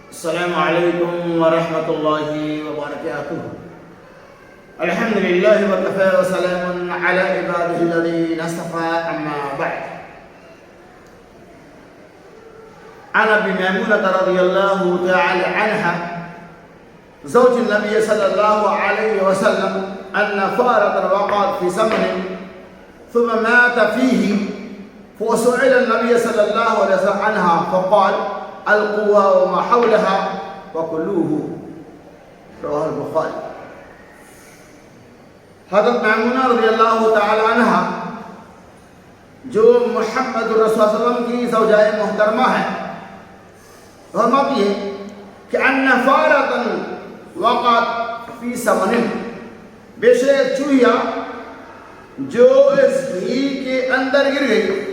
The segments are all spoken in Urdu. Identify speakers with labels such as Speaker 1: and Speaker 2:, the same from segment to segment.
Speaker 1: السلام عليكم ورحمة الله وبركاته. الحمد لله وكفى وسلام على عباده الذين اصطفى أما بعد. عن أبي ميمونة رضي الله تعالى عنها زوج النبي صلى الله عليه وسلم أن فارة وقعت في سمن ثم مات فيه، فسئل النبي صلى الله عليه وسلم عنها فقال القوا وما حولها وكلوه. رواه البخاری. حضرت میمونہ رضی اللہ تعالی عنہ جو محمد رسول صلی اللہ علیہ وسلم کی زوجائے محترمہ ہیں، فرماتی ہے کہ ان فارۃ وقعت فی سمن، بے شک چوہیا جو اس گھی کے اندر گر گئی،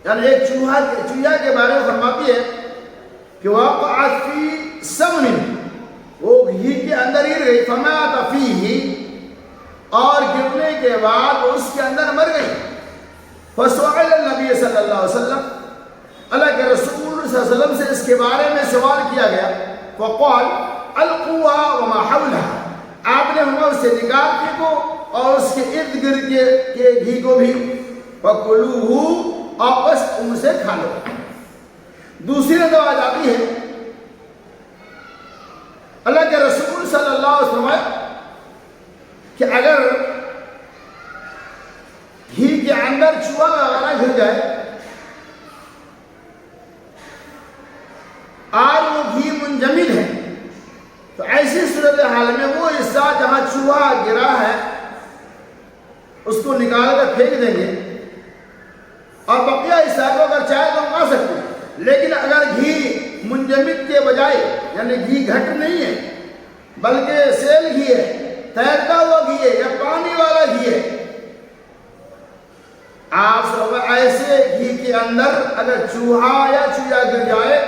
Speaker 1: یعنی ایک چوہیا کے بارے میں فرماتی ہے کہ وقعت فی سمن، وہ گھی کے اندر گر گئی، فمات فیہ، اور گرنے کے بعد اس کے اندر مر گئی۔ فسئل النبی صلی اللہ علیہ وسلم، اللہ کے رسول صلی اللہ علیہ وسلم سے اس کے بارے میں سوال کیا گیا، فقال القوا وما حولها، آپ نے ہمیں اسے نکال پھینکو اور اس کے ارد گرد کے گھی کو بھی، وَكُلُوهُ، اور بس ان سے کھا لو۔ دوسری روایت آتی ہے اللہ کے رسول صلی اللہ علیہ وسلم کہ اگر گھی کے اندر چوہا وغیرہ گر جائے اور وہ گھی منجمد ہے، تو ایسی صورتحال میں وہ حصہ جہاں چوہا گرا ہے اس کو نکال کر پھینک دیں گے، اور بقیہ حصہ کو اگر چاہے تو کھا سکتے ہیں۔ لیکن اگر گھی منجمد کے بجائے، یعنی گھی گھٹ نہیں ہے بلکہ سیل گھی ہے، تیرتا ہوا گھی ہے یا پانی والا گھی ہے، آپ سب ایسے گھی کے اندر اگر چوہا یا چوہا گر جائے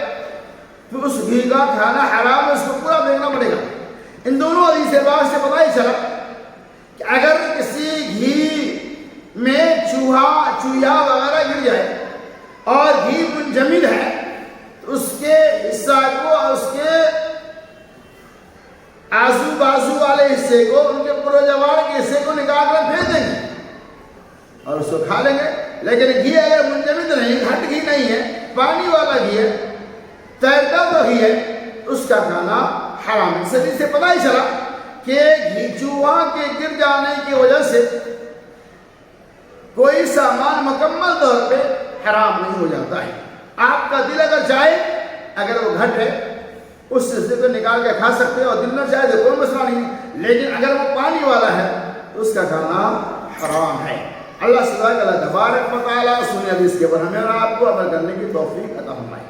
Speaker 1: تو اس گھی کا کھانا حرام ہے، اس کو پورا پھینکنا پڑے گا۔ ان دونوں حدیث بات سے پتہ ہی چلا کہ اگر کسی گھی میں چوہا وغیرہ گر جائے اور گھی منجمد ہے تو اس کے حصہ کو اور اس کے آزو بازو والے حصے کو، ان کے پروجوار کے حصے کو نکال کر پھینک دیں گے اور اس کو کھا لیں گے۔ لیکن گھی اگر منجمد نہیں، گھٹ گھی نہیں ہے، پانی والا گھی ہے، تیرتا ہوا گھی ہے، اس کا کھانا حرام ہے۔ اس حدیث سے پتہ ہی چلا کہ گھی چوہا کے گر جانے کی وجہ سے کوئی سامان مکمل طور پہ حرام نہیں ہو جاتا ہے۔ آپ کا دل اگر چاہے، اگر وہ گھٹ ہے، اس حصے کو نکال کے کھا سکتے ہیں، اور دل نہ چاہے تو کوئی مسئلہ نہیں، لیکن اگر وہ پانی والا ہے تو اس کا کھانا حرام ہے۔ اللہ سبحانہ و تعالیٰ تبارک و تعالیٰ سنی حدیث کے اوپر ہمیں اور آپ کو عمل کرنے کی توفیق عطا فرمائے۔